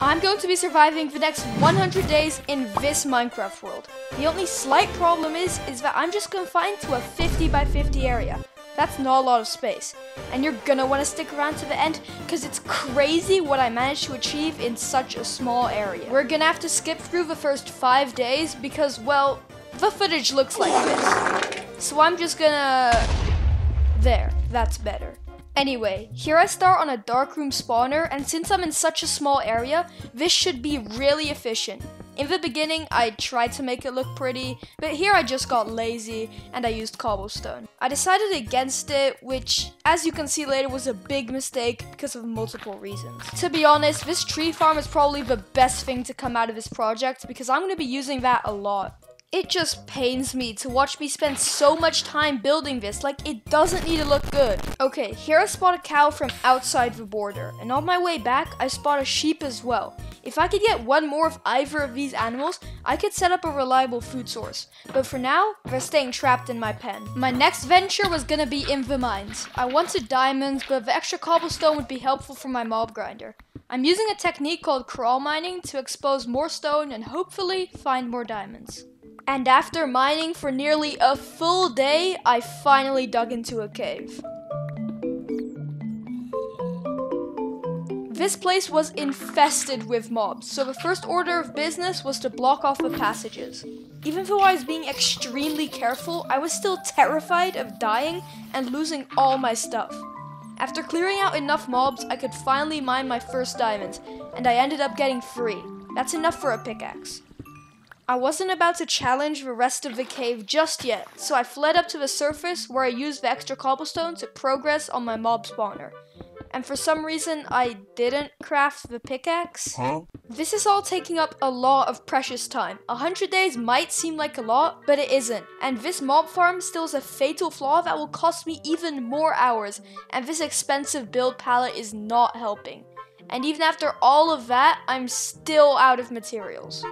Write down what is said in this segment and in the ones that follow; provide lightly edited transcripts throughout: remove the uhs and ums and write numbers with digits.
I'm going to be surviving the next 100 days in this Minecraft world. The only slight problem is that I'm just confined to a 50 by 50 area. That's not a lot of space. And you're gonna want to stick around to the end because it's crazy what I managed to achieve in such a small area. We're gonna have to skip through the first 5 days because, well, the footage looks like this. So I'm just gonna... There, that's better. Anyway, here I start on a darkroom spawner, and since I'm in such a small area, this should be really efficient. In the beginning, I tried to make it look pretty, but here I just got lazy and I used cobblestone. I decided against it, which, as you can see later, was a big mistake because of multiple reasons. To be honest, this tree farm is probably the best thing to come out of this project because I'm going to be using that a lot. It just pains me to watch me spend so much time building this, like it doesn't need to look good. Okay, here I spot a cow from outside the border, and on my way back, I spot a sheep as well. If I could get one more of either of these animals, I could set up a reliable food source. But for now, they're staying trapped in my pen. My next venture was gonna be in the mines. I wanted diamonds, but the extra cobblestone would be helpful for my mob grinder. I'm using a technique called crawl mining to expose more stone and hopefully find more diamonds. And after mining for nearly a full day, I finally dug into a cave. This place was infested with mobs, so the first order of business was to block off the passages. Even though I was being extremely careful, I was still terrified of dying and losing all my stuff. After clearing out enough mobs, I could finally mine my first diamonds, and I ended up getting 3. That's enough for a pickaxe. I wasn't about to challenge the rest of the cave just yet, so I fled up to the surface where I used the extra cobblestone to progress on my mob spawner. And for some reason, I didn't craft the pickaxe. This is all taking up a lot of precious time. 100 days might seem like a lot, but it isn't. And this mob farm still has a fatal flaw that will cost me even more hours, and this expensive build palette is not helping. And even after all of that, I'm still out of materials.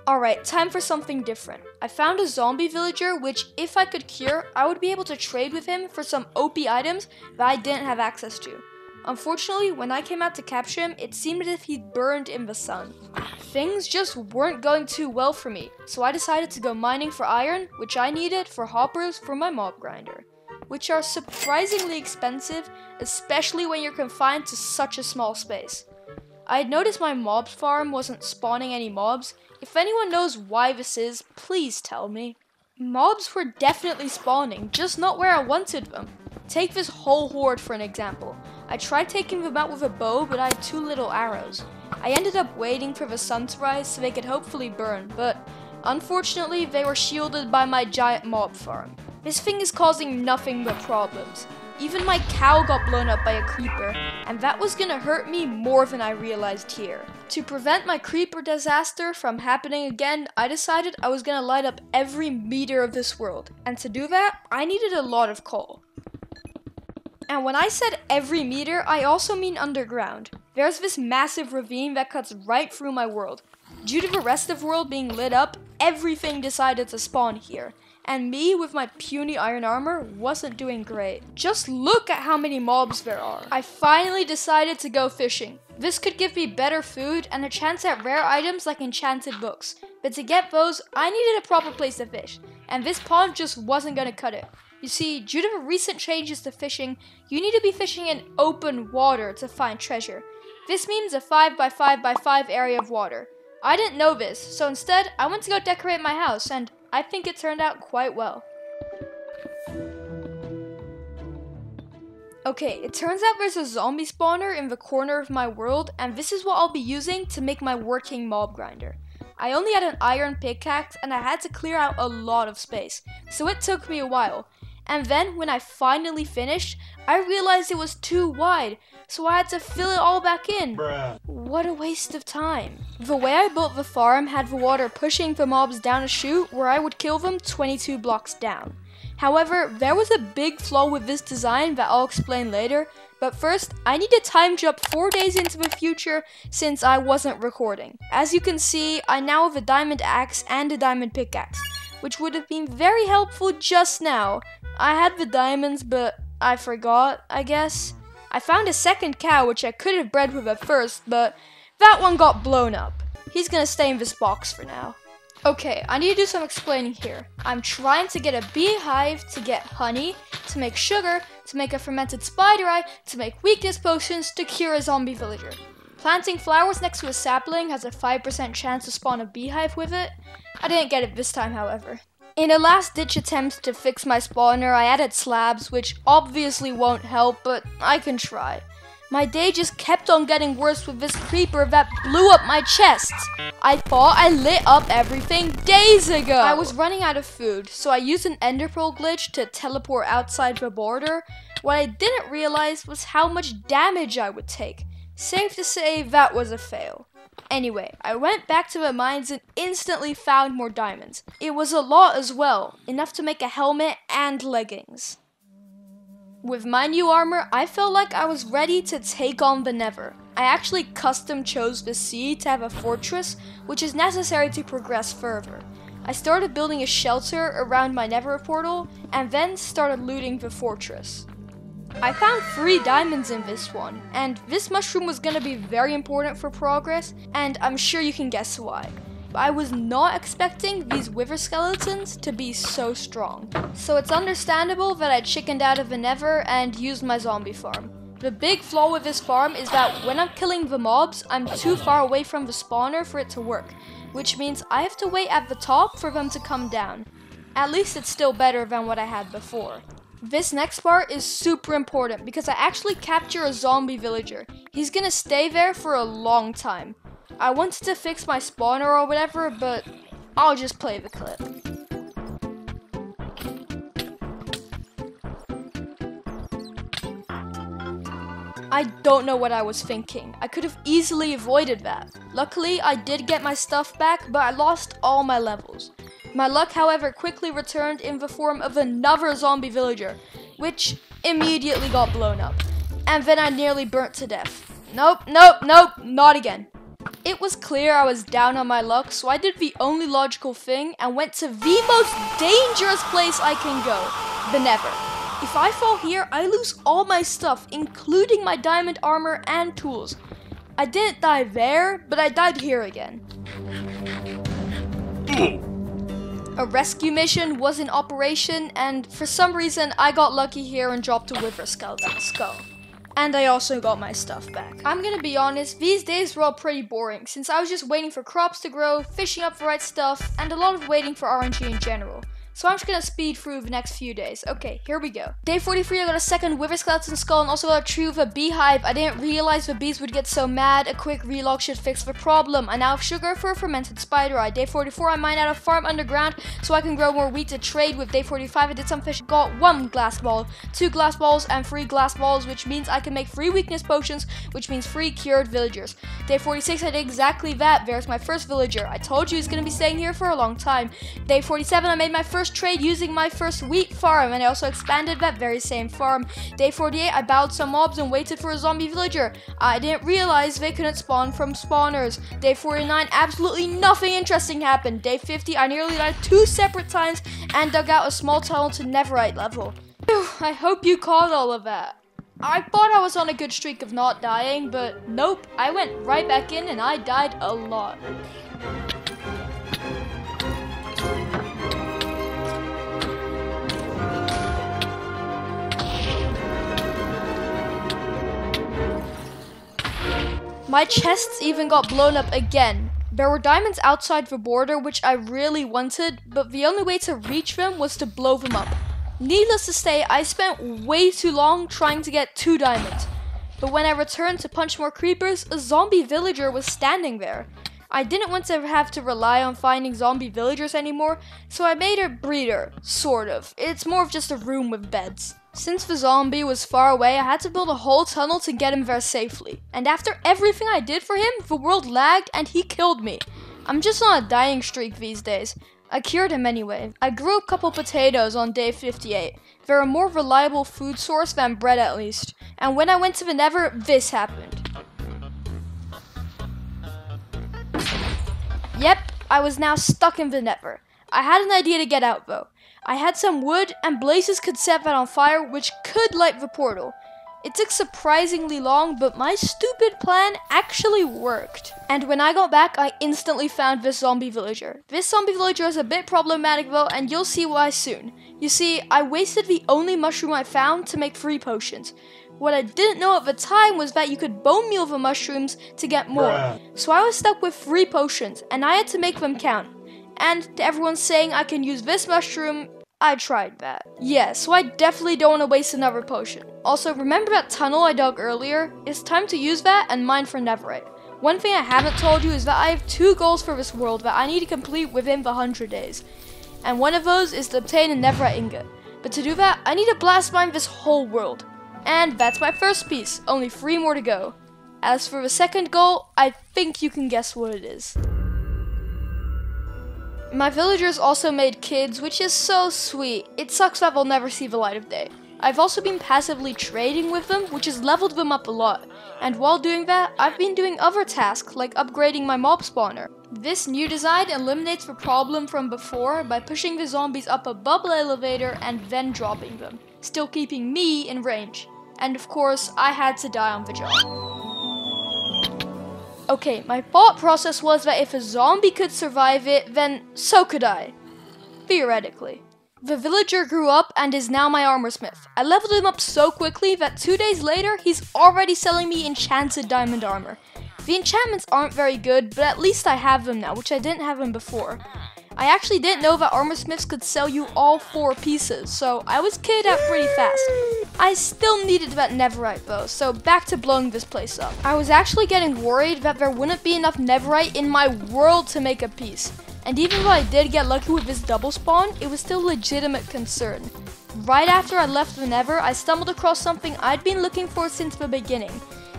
Alright, time for something different. I found a zombie villager which, if I could cure, I would be able to trade with him for some OP items that I didn't have access to. Unfortunately, when I came out to capture him, it seemed as if he'd burned in the sun. Things just weren't going too well for me, so I decided to go mining for iron, which I needed for hoppers for my mob grinder, which are surprisingly expensive, especially when you're confined to such a small space. I had noticed my mob farm wasn't spawning any mobs. If anyone knows why this is, please tell me. Mobs were definitely spawning, just not where I wanted them. Take this whole horde for an example. I tried taking them out with a bow, but I had too little arrows. I ended up waiting for the sun to rise so they could hopefully burn, but unfortunately they were shielded by my giant mob farm. This thing is causing nothing but problems. Even my cow got blown up by a creeper, and that was gonna hurt me more than I realized here. To prevent my creeper disaster from happening again, I decided I was gonna light up every meter of this world, and to do that, I needed a lot of coal. And when I said every meter, I also mean underground. There's this massive ravine that cuts right through my world. Due to the rest of the world being lit up, everything decided to spawn here. And me, with my puny iron armor, wasn't doing great. Just look at how many mobs there are. I finally decided to go fishing. This could give me better food and a chance at rare items like enchanted books. But to get those, I needed a proper place to fish. And this pond just wasn't gonna cut it. You see, due to the recent changes to fishing, you need to be fishing in open water to find treasure. This means a 5 by 5 by 5 area of water. I didn't know this, so instead, I went to go decorate my house, and I think it turned out quite well. Okay, it turns out there's a zombie spawner in the corner of my world, and this is what I'll be using to make my working mob grinder. I only had an iron pickaxe, and I had to clear out a lot of space, so it took me a while. And then, when I finally finished, I realized it was too wide, so I had to fill it all back in. Bruh. What a waste of time. The way I built the farm had the water pushing the mobs down a chute where I would kill them 22 blocks down. However, there was a big flaw with this design that I'll explain later, but first, I need to time jump 4 days into the future since I wasn't recording. As you can see, I now have a diamond axe and a diamond pickaxe. which would have been very helpful just now. I had the diamonds, but I forgot, I guess. I found a second cow, which I could have bred with at first, but that one got blown up. He's gonna stay in this box for now. Okay, I need to do some explaining here. I'm trying to get a beehive to get honey, to make sugar, to make a fermented spider eye, to make weakness potions, to cure a zombie villager. Planting flowers next to a sapling has a 5% chance to spawn a beehive with it. I didn't get it this time, however. In a last-ditch attempt to fix my spawner, I added slabs, which obviously won't help, but I can try. My day just kept on getting worse with this creeper that blew up my chest. I thought I lit up everything days ago. I was running out of food, so I used an ender pearl glitch to teleport outside the border. What I didn't realize was how much damage I would take. Safe to say, that was a fail. Anyway, I went back to the mines and instantly found more diamonds. It was a lot as well, enough to make a helmet and leggings. With my new armor, I felt like I was ready to take on the Nether. I actually custom chose the sea to have a fortress, which is necessary to progress further. I started building a shelter around my Nether portal, and then started looting the fortress. I found 3 diamonds in this one, and this mushroom was gonna be very important for progress, and I'm sure you can guess why. I was not expecting these wither skeletons to be so strong. So it's understandable that I chickened out of the Nether and used my zombie farm. The big flaw with this farm is that when I'm killing the mobs, I'm too far away from the spawner for it to work, which means I have to wait at the top for them to come down. At least it's still better than what I had before. This next part is super important because I actually capture a zombie villager. He's gonna stay there for a long time. I wanted to fix my spawner or whatever, but I'll just play the clip. I don't know what I was thinking. I could have easily avoided that. Luckily, I did get my stuff back, but I lost all my levels. My luck, however, quickly returned in the form of another zombie villager, which immediately got blown up. And then I nearly burnt to death. Nope, not again. It was clear I was down on my luck, so I did the only logical thing and went to the most dangerous place I can go, the Nether. If I fall here, I lose all my stuff, including my diamond armor and tools. I didn't die there, but I died here again. A rescue mission was in operation, and for some reason I got lucky here and dropped a wither skeleton skull. And I also got my stuff back. I'm gonna be honest, these days were all pretty boring, since I was just waiting for crops to grow, fishing up the right stuff, and a lot of waiting for RNG in general. So I'm just gonna speed through the next few days. Okay, here we go. Day 43, I got a second wither skeleton skull and also got a tree with a beehive. I didn't realize the bees would get so mad. A quick relog should fix the problem. I now have sugar for a fermented spider eye. Day 44, I mined out a farm underground so I can grow more wheat to trade with. Day 45, I did some fish. Got 1 glass ball, 2 glass balls, and 3 glass balls, which means I can make 3 weakness potions, which means 3 cured villagers. Day 46, I did exactly that. There's my first villager. I told you he's gonna be staying here for a long time. Day 47, I made my first trade using my first wheat farm, and I also expanded that very same farm. Day 48, I bowed some mobs and waited for a zombie villager. I didn't realize they couldn't spawn from spawners. Day 49, absolutely nothing interesting happened. Day 50, I nearly died 2 separate times and dug out a small tunnel to netherite level. Whew, I hope you caught all of that. I thought I was on a good streak of not dying, but nope, I went right back in and I died a lot. My chests even got blown up again. There were diamonds outside the border which I really wanted, but the only way to reach them was to blow them up. Needless to say, I spent way too long trying to get 2 diamonds. But when I returned to punch more creepers, a zombie villager was standing there. I didn't want to have to rely on finding zombie villagers anymore, so I made a breeder, sort of. It's more of just a room with beds. Since the zombie was far away, I had to build a whole tunnel to get him there safely. And after everything I did for him, the world lagged and he killed me. I'm just on a dying streak these days. I cured him anyway. I grew a couple potatoes on day 58. They're a more reliable food source than bread at least. And when I went to the Nether, this happened. Yep, I was now stuck in the Nether. I had an idea to get out though. I had some wood and blazes could set that on fire, which could light the portal. It took surprisingly long, but my stupid plan actually worked. And when I got back, I instantly found this zombie villager. This zombie villager is a bit problematic though, and you'll see why soon. You see, I wasted the only mushroom I found to make 3 potions. What I didn't know at the time was that you could bone meal the mushrooms to get more. So I was stuck with 3 potions, and I had to make them count. And to everyone saying I can use this mushroom, I tried that. Yeah, so I definitely don't want to waste another potion. Also, remember that tunnel I dug earlier? It's time to use that and mine for netherite. One thing I haven't told you is that I have 2 goals for this world that I need to complete within the 100 days. And one of those is to obtain a netherite ingot. But to do that, I need to blast mine this whole world. And that's my first piece, only 3 more to go. As for the second goal, I think you can guess what it is. My villagers also made kids, which is so sweet. It sucks that they'll never see the light of day. I've also been passively trading with them, which has leveled them up a lot. And while doing that, I've been doing other tasks, like upgrading my mob spawner. This new design eliminates the problem from before by pushing the zombies up a bubble elevator and then dropping them, still keeping me in range. And of course, I had to die on the job. Okay, my thought process was that if a zombie could survive it, then so could I. Theoretically. The villager grew up and is now my armor smith. I leveled him up so quickly that 2 days later, he's already selling me enchanted diamond armor. The enchantments aren't very good, but at least I have them now, which I didn't have them before. I actually didn't know that armor smiths could sell you all 4 pieces, so I was kitted out pretty fast. I still needed that netherite though, so back to blowing this place up. I was actually getting worried that there wouldn't be enough netherite in my world to make a piece. And even though I did get lucky with this double spawn, it was still a legitimate concern. Right after I left the nether, I stumbled across something I'd been looking for since the beginning.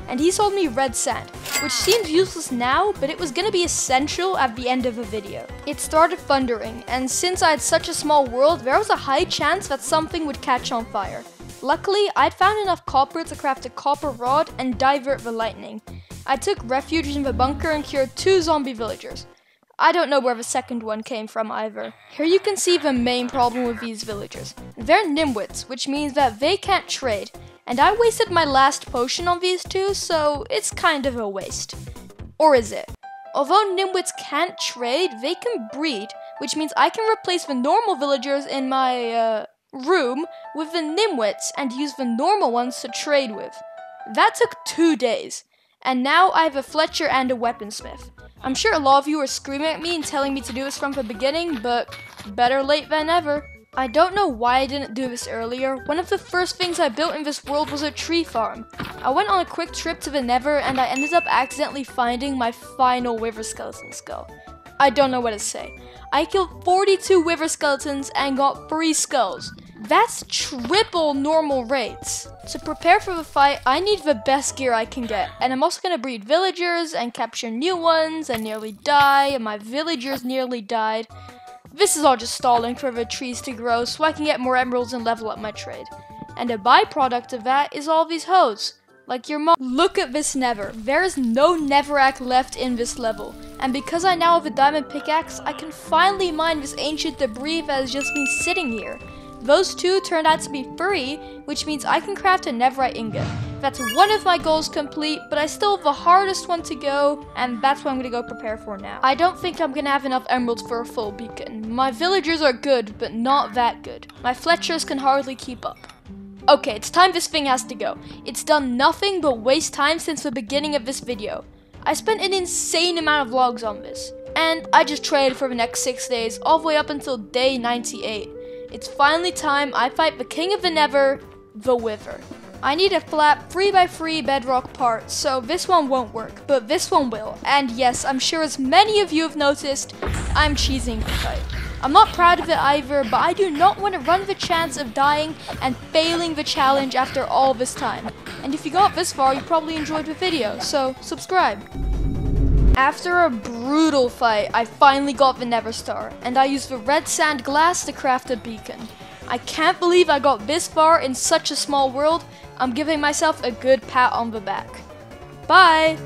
And he sold me red sand, which seems useless now, but it was gonna be essential at the end of the video. It started thundering, and since I had such a small world, there was a high chance that something would catch on fire. Luckily, I'd found enough copper to craft a copper rod and divert the lightning. I took refuge in the bunker and cured 2 zombie villagers. I don't know where the second one came from either. Here you can see the main problem with these villagers. They're nimwits, which means that they can't trade. And I wasted my last potion on these 2, so it's kind of a waste. Or is it? Although nimwits can't trade, they can breed, which means I can replace the normal villagers in my, room with the nimwits and use the normal ones to trade with. That took 2 days. And now I have a Fletcher and a weaponsmith. I'm sure a lot of you are screaming at me and telling me to do this from the beginning, but better late than never. I don't know why I didn't do this earlier. One of the first things I built in this world was a tree farm. I went on a quick trip to the nether and I ended up accidentally finding my final wither skeleton skull. I don't know what to say. I killed 42 wither skeletons and got 3 skulls. That's triple normal rates. To prepare for the fight, I need the best gear I can get. And I'm also going to breed villagers and capture new ones and nearly die, and my villagers nearly died. This is all just stalling for the trees to grow so I can get more emeralds and level up my trade. And a byproduct of that is all these hoes. Like your mom. Look at this nether. There is no netherrack left in this level. And because I now have a diamond pickaxe, I can finally mine this ancient debris that has just been sitting here. Those 2 turned out to be free, which means I can craft a netherite ingot. That's one of my goals complete, but I still have the hardest one to go, and that's what I'm going to go prepare for now. I don't think I'm going to have enough emeralds for a full beacon. My villagers are good, but not that good. My Fletchers can hardly keep up. Okay, it's time this thing has to go. It's done nothing but waste time since the beginning of this video. I spent an insane amount of logs on this, and I just traded for the next 6 days, all the way up until day 98. It's finally time I fight the king of the nether, the Wither. I need a flat 3x3 bedrock part, so this one won't work, but this one will. And yes, I'm sure as many of you have noticed, I'm cheesing the fight. I'm not proud of it either, but I do not want to run the chance of dying and failing the challenge after all this time. And if you got this far, you probably enjoyed the video, so subscribe. After a brutal fight, I finally got the Nether Star, and I used the red sand glass to craft a beacon. I can't believe I got this far in such a small world. I'm giving myself a good pat on the back. Bye!